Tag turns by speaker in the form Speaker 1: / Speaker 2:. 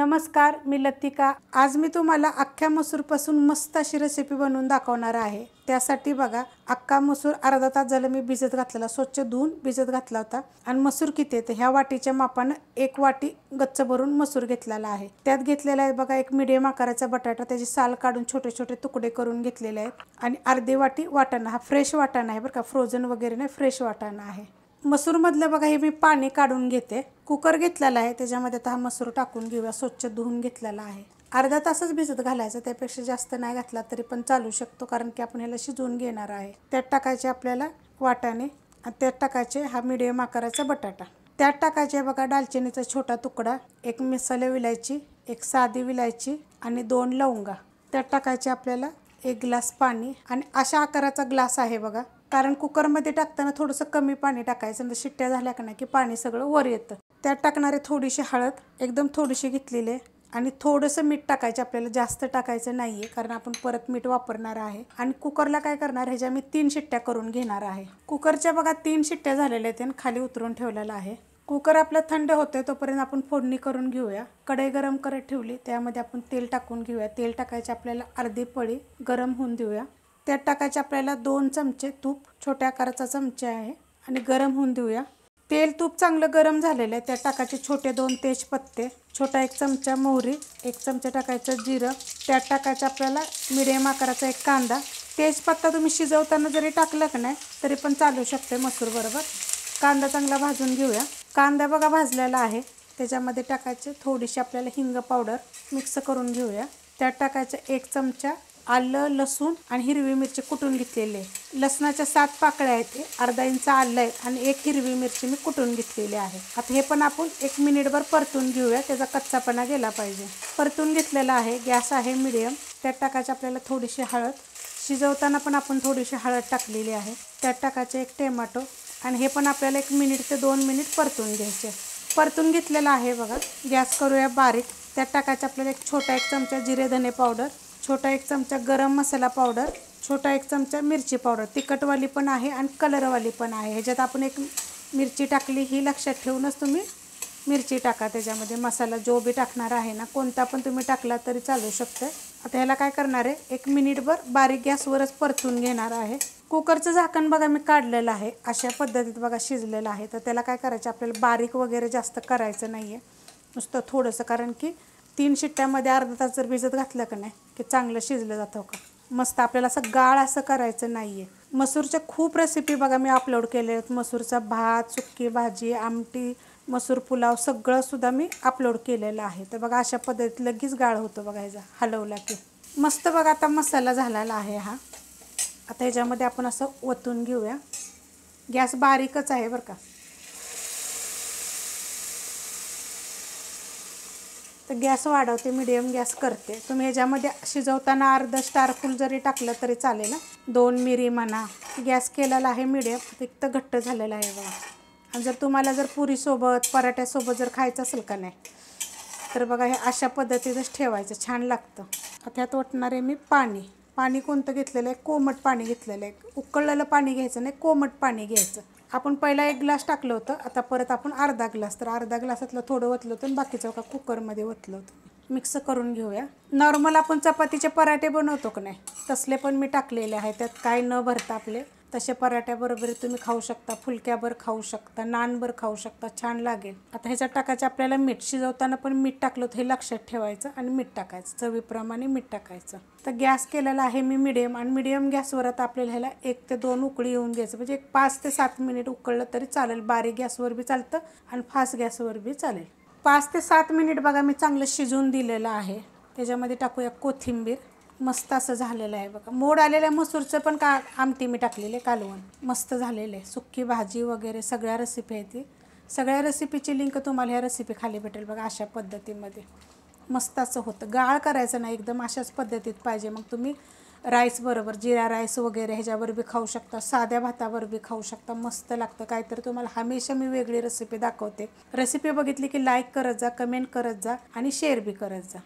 Speaker 1: नमस्कार, मी लतिका। आज मी तुम्हाला अख्ख्या मसूरपासून मस्त अशी रेसिपी बनवून दाखवणार आहे। त्यासाठी बघा, अख्खा मसूर अर्धा तास झालं मी भिजत घातलेला, स्वच्छ धुवून भिजत घातला होता। आणि मसूर किती आहे, ह्या वाटीच्या मापाने 1 वाटी गच्च भरून मसूर घेतलेला आहे। त्यात घेतलेला आहे बघा एक मीडियम आकाराचा बटाटा, त्याची साल काढून छोटे छोटे तुकडे करून घेतलेले आहेत। आणि अर्धी वाटी वाटाणा, हा फ्रेश वाटाणा आहे बरं का, फ्रोझन वगैरे नाही, फ्रेश वाटाणा आहे। मसूर मधलं बघा हे मी पाणी काढून घेते। कुकर घेतलेला आहे, त्याच्यामध्ये आता हा मसूर टाकून घेऊया। स्वच्छ धुवून घेतलेला आहे। अर्धा तासच भिजत घालायचं, त्यापेक्षा जास्त नाही घातला तरी पण चालू शकतो, कारण की आपण ह्याला शिजवून घेणार आहे। त्यात टाकायचे आपल्याला वाटाणे, आणि त्यात टाकायचे हा मीडियम आकाराचा बटाटा। त्यात टाकायचे बघा दालचिनीचा छोटा तुकडा, एक मसाले विलायची, एक साधी विलायची आणि 2 लवंगा। त्यात टाकायचे आपल्याला 1 ग्लास पाणी, आणि अशा आकाराचा ग्लास आहे बघा, कारण कुकरमध्ये टाकताना थोडंसं कमी पाणी टाकायचं, म्हणजे शिट्ट्या झाल्या का नाही की पाणी सगळं वर येतं। त्यात टाकणारे थोडीशी हळद, एकदम थोडीशी घेतलेली आहे, आणि थोडंसं मीठ टाकायचं आपल्याला, जास्त टाकायचं नाहीये, कारण आपण परत मीठ वापरणार आहे। आणि कुकरला काय करणार, ह्याच्या मी 3 शिट्ट्या करून घेणार आहे। कुकरच्या बघा 3 शिट्ट्या झालेल्या आहेत, खाली उतरून ठेवलेला आहे। कुकर आपलं थंड होतोय तोपर्यंत आपण फोडणी करून घेऊया। कढई गरम करत ठेवली, त्यामध्ये आपण तेल टाकून घेऊया। तेल टाकायचे आपल्याला अर्धी पळी, गरम होऊन देऊया। त्यात टाकायचे आपल्याला 2 चमचे तूप, छोट्या आकाराचा चमचा आहे, आणि गरम होऊन देऊया। तेल तूप चांगलं गरम झालेलं आहे, त्यात टाकायचे छोटे 2 तेजपत्ते, छोटा 1 चमचा मोहरी, 1 चमचा टाकायचं जिरं, त्यात टाकायचं आपल्याला मीडियम आकाराचा 1 कांदा। तेजपत्ता तुम्ही शिजवताना जरी टाकलं का नाही तरी पण चालू शकते मसूर बरोबर। कांदा चांगला भाजून घेऊया। कांदा बघा भाजलेला आहे, त्याच्यामध्ये टाकायचे थोडीशी आपल्याला हिंग पावडर, मिक्स करून घेऊया। त्यात टाकायचं 1 चमचा आलं, लसूण आणि हिरवी मिरची कुटून घेतलेली आहे। लसणाच्या 7 पाकळ्या आहेत, अर्धा इंच आलं आहे, आणि 1 हिरवी मिरची मी कुटून घेतलेली आहे। आता हे पण आपण 1 मिनिटभर परतून घेऊया, त्याचा कच्चापणा गेला पाहिजे। परतून घेतलेला आहे, गॅस आहे मीडियम। त्यात टाकायचं आपल्याला थोडीशी हळद, शिजवताना पण आपण थोडीशी हळद टाकलेली आहे। त्यात टाकायचं 1 टोमॅटो, आणि हे पण आपल्याला 1 मिनिट ते 2 मिनिट परतून घ्यायचे। परतून घेतलेलं आहे बघा, गॅस करूया बारीक। त्यात टाकायचं आपल्याला 1 छोटा 1 चमचा जिरे धने पावडर, छोटा 1 चमचा गरम मसाला पावडर, छोटा 1 चमचा मिरची पावडर, तिखटवाली पण आहे आणि कलरवाली पण आहे। ह्याच्यात आपण 1 मिरची टाकली, ही लक्षात ठेवूनच तुम्ही मिरची टाका त्याच्यामध्ये। मसाला जो बी टाकणार आहे ना, कोणता पण तुम्ही टाकला तरी चालू शकते। आता ह्याला काय करणार आहे, 1 मिनिटभर बारीक गॅसवरच परतून घेणार आहे। कुकरचं झाकण बघा मी काढलेलं आहे, अशा पद्धतीत बघा शिजलेलं आहे। तर त्याला काय करायचं आपल्याला, बारीक वगैरे जास्त करायचं नाही आहे, नुसतं थोडंसं, कारण की 3 शिट्ट्यामध्ये अर्धा तास जर भिजत घातलं का नाही की चांगलं शिजलं जातं का मस्त। आपल्याला असं गाळ असं करायचं नाही आहे। मसूरच्या खूप रेसिपी बघा मी अपलोड केले आहेत, मसूरचा भात, सुक्की भाजी, आमटी, मसूर पुलाव, सगळं सुद्धा मी अपलोड केलेलं आहे। तर बघा अशा पद्धतीत लगेच गाळ होतो बघा, ह्याचा हलवला की मस्त बघा। आता मसाला झालेला आहे हा, आता ह्याच्यामध्ये आपण असं ओतून घेऊया। गॅस बारीकच आहे बरं का। तर गॅस वाढवते, मीडियम गॅस करते। तुम्ही ह्याच्यामध्ये शिजवताना अर्धा स्टार फुल जरी टाकलं तरी चालेल, 2 मिरी म्हणा। गॅस केलेला आहे मीडियम, एक तर घट्ट झालेला आहे बघा। आणि जर तुम्हाला जर पुरीसोबत, पराठ्यासोबत जर खायचं असेल का नाही, तर बघा हे अशा पद्धतीतच ठेवायचं, छान लागतं। आता ह्यात ओतणार आहे मी पाणी। पाणी कोणतं घेतलेलं आहे, कोमट पाणी घेतलेलं आहे। उकळलेलं पाणी घ्यायचं नाही, कोमट पाणी घ्यायचं। आपण पहिला 1 ग्लास टाकलं होतं, आता परत आपण अर्धा ग्लास, तर अर्धा ग्लासातलं थोडं ओतलं होतं आणि बाकीचं का कुकरमध्ये ओतलं होतं। मिक्स करून घेऊया। नॉर्मल आपण चपातीचे पराठे बनवतो का नाही, तसले पण मी टाकलेले आहे, त्यात काय न भरता आपले तसे पराठ्याबरोबर तुम्ही खाऊ शकता, फुलक्यावर खाऊ शकता, नानवर खाऊ शकता, छान लागेल। आता ह्याच्यात टाकायचं आपल्याला मीठ, शिजवताना पण मीठ टाकलं होतं हे लक्षात ठेवायचं, आणि मीठ टाकायचं, चवीप्रमाणे मीठ टाकायचं। तर गॅस केलेला आहे मी मीडियम, आणि मीडियम गॅसवर आता आपल्याला ह्याला 1 ते 2 उकळी येऊन घ्यायचं, म्हणजे 5 ते 7 मिनिट उकळलं तरी चालेल। बारीक गॅसवर बी चालतं आणि फास्ट गॅसवर बी चालेल। 5 ते 7 मिनिट बघा मी चांगलं शिजवून दिलेलं आहे। त्याच्यामध्ये टाकूया कोथिंबीर, मस्त असं झालेलं आहे बघा। मोड आलेल्या मसूरचं पण का आमटी मी टाकलेले, कालवण मस्त झालेलं आहे। सुक्की भाजी वगैरे सगळ्या रेसिपी आहेत, ती सगळ्या रेसिपीची लिंक तुम्हाला ह्या रेसिपी खाली भेटेल बघा। अशा पद्धतीमध्ये मस्त असं होतं, गाळ करायचं नाही, एकदम अशाच पद्धतीत पाहिजे। मग तुम्ही राईस बरोबर, जिरा राईस वगैरे ह्याच्यावर बी खाऊ शकता, साध्या भातावर बी खाऊ शकता, मस्त लागतं। काहीतरी तुम्हाला हमेशा मी वेगळी रेसिपी दाखवते। रेसिपी बघितली की लाईक करत जा, कमेंट करत जा, आणि शेअर बी करत जा।